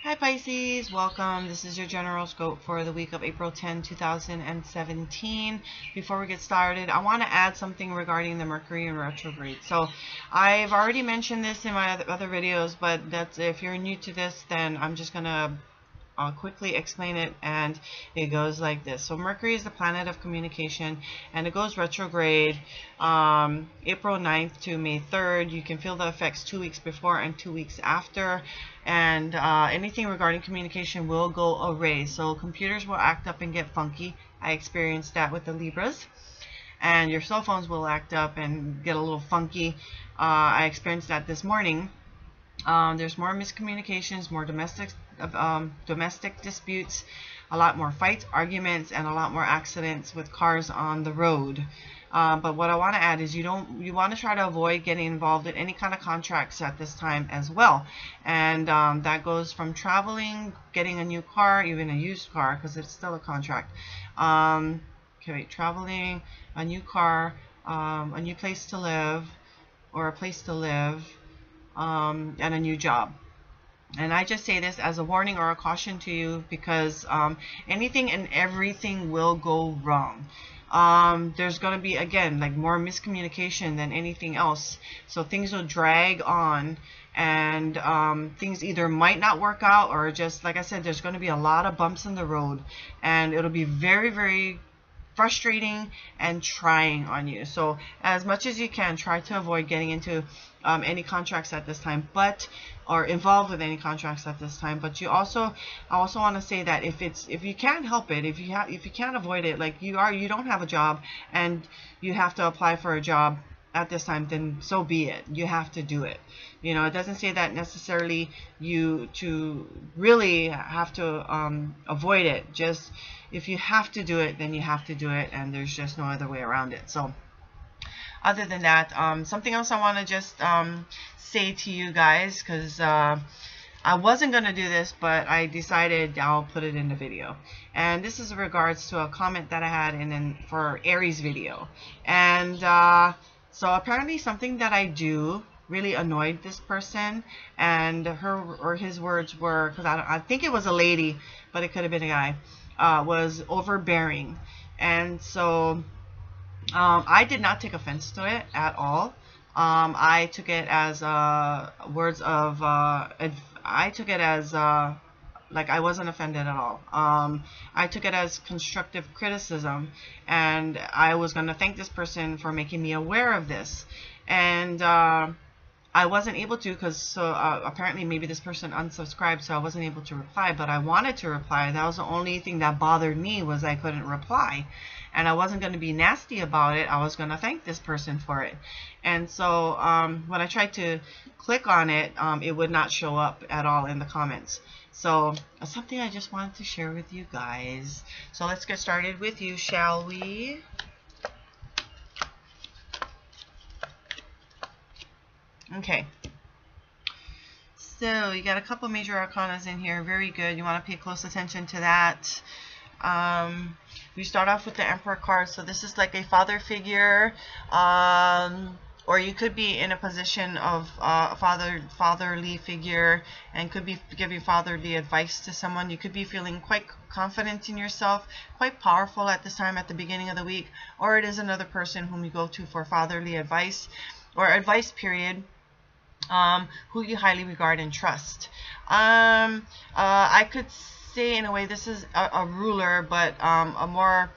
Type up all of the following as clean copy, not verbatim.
Hi Pisces, welcome. This is your general scope for the week of April 10, 2017. Before we get started, I want to add something regarding the Mercury in retrograde. So I've already mentioned this in my other videos, but that's if you're new to this, then I'm just going to I'll quickly explain it, and it goes like this. So Mercury is the planet of communication, and it goes retrograde April 9th to May 3rd. You can feel the effects 2 weeks before and 2 weeks after, and anything regarding communication will go awry. So computers will act up and get funky. I experienced that with the Libras. And your cell phones will act up and get a little funky. I experienced that this morning. There's more miscommunications, more domestic disputes, a lot more fights, arguments, and a lot more accidents with cars on the road. But what I want to add is you want to try to avoid getting involved in any kind of contracts at this time as well. And that goes from traveling, getting a new car, even a used car, because it's still a contract. Traveling, a new car, a new place to live, or a place to live, and a new job. And I just say this as a warning or a caution to you, because anything and everything will go wrong. There's going to be, again, like more miscommunication than anything else. So things will drag on, and things either might not work out, or just, like I said, there's going to be a lot of bumps in the road, and it'll be very, very frustrating and trying on you. So as much as you can, try to avoid getting into any contracts at this time, or involved with any contracts at this time. But I also want to say that if you can't help it, if you can't avoid it, like you don't have a job and you have to apply for a job at this time, then so be it. You have to do it. You know, it doesn't say that necessarily you to really have to avoid it. Just if you have to do it, then you have to do it, and there's just no other way around it. So other than that, something else I want to just say to you guys, because I wasn't going to do this, but I decided I'll put it in the video. And this is in regards to a comment that I had for Aries video. And so apparently something that I do really annoyed this person, and his words were, because I think it was a lady, but it could have been a guy, was overbearing. And so I did not take offense to it at all. I took it as words of I took it as like I wasn't offended at all. I took it as constructive criticism, and I was going to thank this person for making me aware of this. And I wasn't able to, because apparently maybe this person unsubscribed, so I wasn't able to reply. But I wanted to reply. That was the only thing that bothered me, was I couldn't reply. And I wasn't going to be nasty about it. I was going to thank this person for it. And so when I tried to click on it, it would not show up at all in the comments. So something I just wanted to share with you guys. So let's get started with you, shall we? Okay. So you got a couple major arcanas in here. Very good. You want to pay close attention to that. We start off with the Emperor card. So this is like a father figure, or you could be in a position of fatherly figure, and could be giving fatherly advice to someone. You could be feeling quite confident in yourself, quite powerful at this time at the beginning of the week, or it is another person whom you go to for fatherly advice or advice period, who you highly regard and trust. I could say in a way this is a ruler, but a more,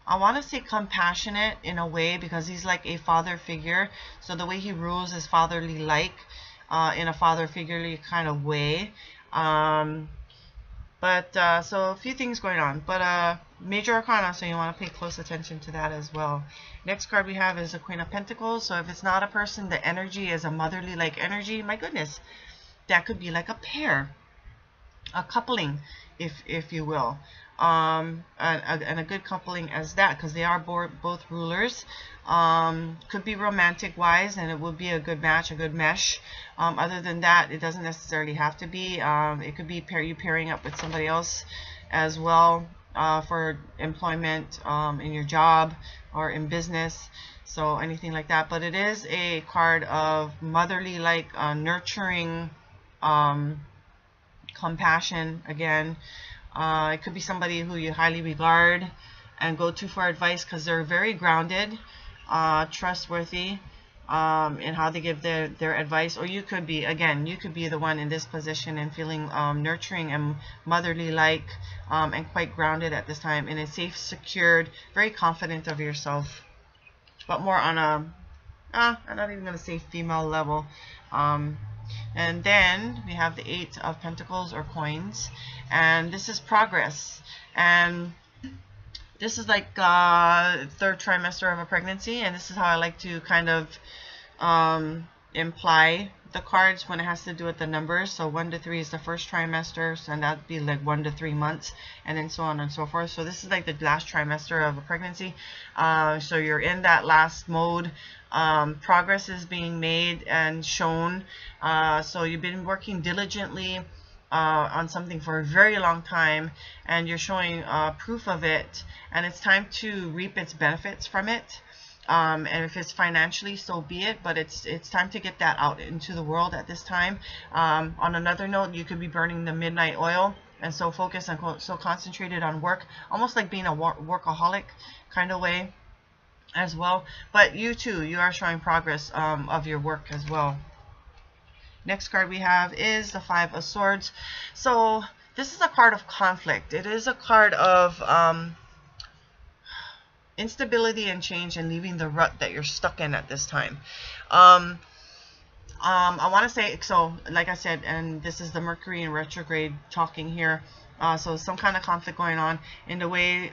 I want to say compassionate in a way, because he's like a father figure. So the way he rules is fatherly like, in a father figurely kind of way. So a few things going on, but major arcana, so you want to pay close attention to that as well. Next card we have is the Queen of Pentacles. So if it's not a person, the energy is a motherly like energy. My goodness, that could be like a pair, a coupling, if you will, and a good coupling as that, because they are both rulers. Could be romantic wise, and it would be a good match, a good mesh. Other than that, it doesn't necessarily have to be. It could be you pairing up with somebody else as well, for employment, in your job or in business. So anything like that. But it is a card of motherly like, nurturing compassion again. It could be somebody who you highly regard and go to for advice because they're very grounded, trustworthy in how they give their advice. Or you could be, again, you could be the one in this position and feeling nurturing and motherly like, and quite grounded at this time, and is safe, secured, very confident of yourself, but more on a I'm not even going to say female level. And then we have the 8 of Pentacles or coins, and this is progress, and this is like 3rd trimester of a pregnancy, and this is how I like to kind of imply the cards when it has to do with the numbers. So 1 to 3 is the first trimester, and that'd be like 1 to 3 months, and then so on and so forth. So this is like the last trimester of a pregnancy. So you're in that last mode. Progress is being made and shown. So you've been working diligently on something for a very long time, and you're showing proof of it, and it's time to reap its benefits from it. And if it's financially, so be it, but it's time to get that out into the world at this time. On another note, you could be burning the midnight oil, and so focused and so concentrated on work, almost like being a workaholic kind of way as well. But you too, you are showing progress of your work as well. Next card we have is the 5 of Swords. So this is a card of conflict. It is a card of instability and change, and leaving the rut that you're stuck in at this time. I want to say, so like I said, and this is the Mercury in retrograde talking here. So some kind of conflict going on in the way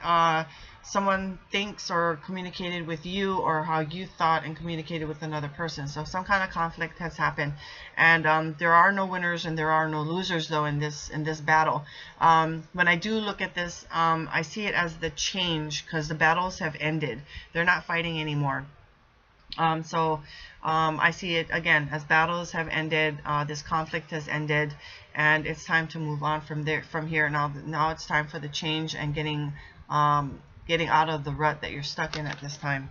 someone thinks or communicated with you, or how you thought and communicated with another person. So some kind of conflict has happened, and there are no winners and there are no losers though in this battle. When I do look at this, I see it as the change, because the battles have ended. They're not fighting anymore. So I see it again as battles have ended. This conflict has ended, and it's time to move on from here. Now it's time for the change and getting out of the rut that you're stuck in at this time.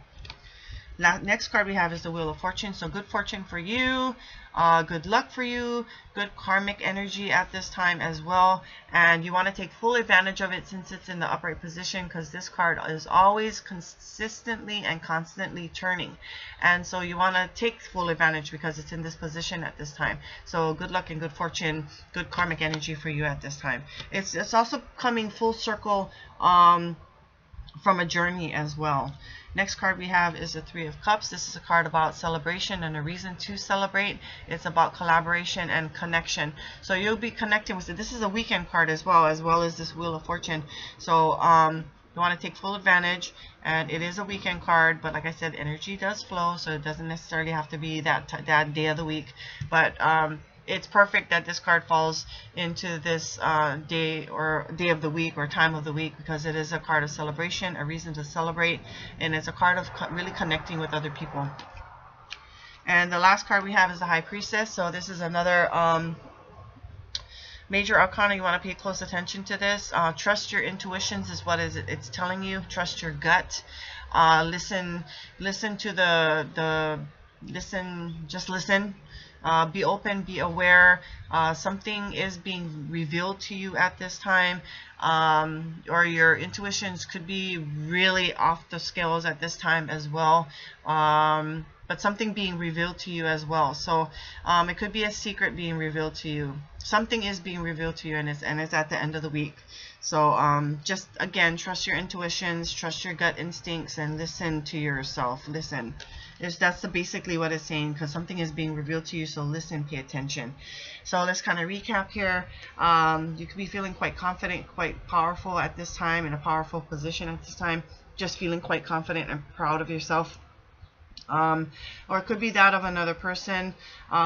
Next card we have is the Wheel of Fortune. So good fortune for you, good luck for you, good karmic energy at this time as well. And you want to take full advantage of it since it's in the upright position, because this card is always consistently and constantly turning. And so you want to take full advantage because it's in this position at this time. So good luck and good fortune, good karmic energy for you at this time. It's also coming full circle from a journey as well. Next card we have is the 3 of Cups. This is a card about celebration and a reason to celebrate. It's about collaboration and connection. So you'll be connecting with it. This is a weekend card as well as this Wheel of Fortune. So you want to take full advantage, and it is a weekend card, but like I said, energy does flow, so it doesn't necessarily have to be that day of the week. But it's perfect that this card falls into this day of the week or time of the week, because it is a card of celebration, a reason to celebrate, and it's a card of really connecting with other people. And the last card we have is the High Priestess. So this is another major arcana. You want to pay close attention to this. Trust your intuitions is what it's telling you. Trust your gut. Listen to just listen. Be open, be aware. Something is being revealed to you at this time, or your intuitions could be really off the scales at this time as well, but something being revealed to you as well. So it could be a secret being revealed to you. Something is being revealed to you, and it's at the end of the week. So just again, trust your intuitions, trust your gut instincts, and listen to yourself. Listen. That's basically what it's saying, because something is being revealed to you, so listen, pay attention. So let's kind of recap here. You could be feeling quite confident, quite powerful at this time, in a powerful position at this time, just feeling quite confident and proud of yourself. Or it could be that of another person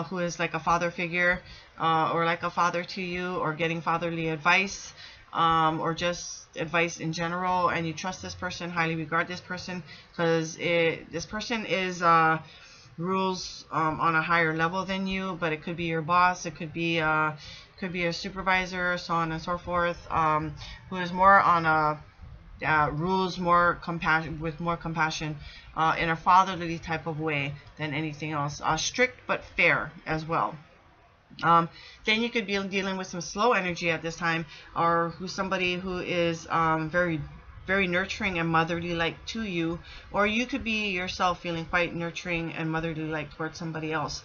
who is like a father figure, or like a father to you, or getting fatherly advice, or just advice in general, and you trust this person, highly regard this person, because this person is rules on a higher level than you, but it could be your boss, it could be a supervisor, so on and so forth, who is more on a rules more compassion, with more compassion, in a fatherly type of way than anything else. Strict but fair as well. Then you could be dealing with some slow energy at this time, or somebody who is very nurturing and motherly like to you, or you could be yourself feeling quite nurturing and motherly like towards somebody else.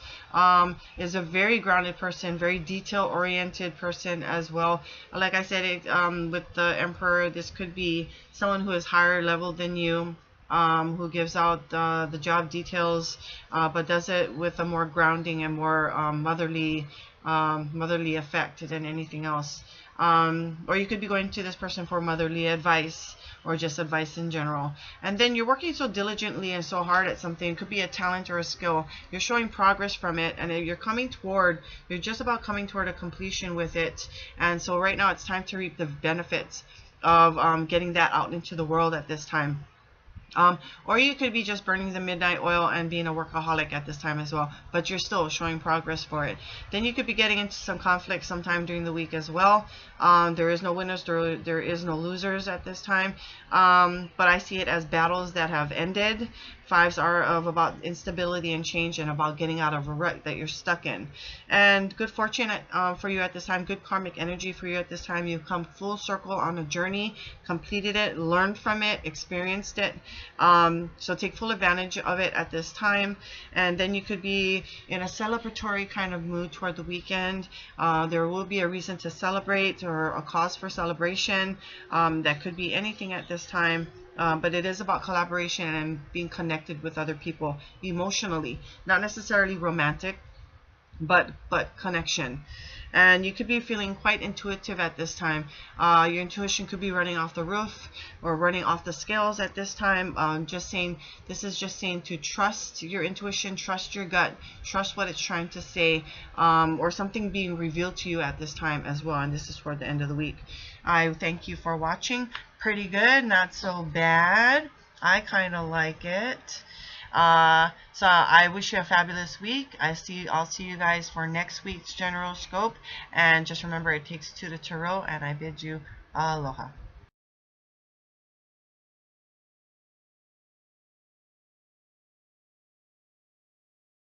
Is a very grounded person, very detail oriented person as well. Like I said, with the Emperor, this could be someone who is higher level than you, who gives out the job details, but does it with a more grounding and more motherly effect than anything else. Or you could be going to this person for motherly advice, or just advice in general. And then you're working so diligently and so hard at something. It could be a talent or a skill. You're showing progress from it, and you're just about coming toward a completion with it. And so right now it's time to reap the benefits of getting that out into the world at this time. Or you could be just burning the midnight oil and being a workaholic at this time as well, but you're still showing progress for it. Then you could be getting into some conflict sometime during the week as well. There is no winners, there is no losers at this time, but I see it as battles that have ended. Fives are of about instability and change, and about getting out of a rut that you're stuck in. And good fortune for you at this time, good karmic energy for you at this time. You've come full circle on a journey, completed it, learned from it, experienced it. So take full advantage of it at this time. And then you could be in a celebratory kind of mood toward the weekend. There will be a reason to celebrate, or a cause for celebration. That could be anything at this time. But it is about collaboration and being connected with other people emotionally, not necessarily romantic, but connection. And you could be feeling quite intuitive at this time. Your intuition could be running off the roof or running off the scales at this time. This is just saying to trust your intuition, trust your gut, trust what it's trying to say, or something being revealed to you at this time as well. And this is toward the end of the week. I thank you for watching. Pretty good, not so bad. I kind of like it. So I wish you a fabulous week. I'll see you guys for next week's general scope. And just remember, it takes two to tarot, and I bid you aloha.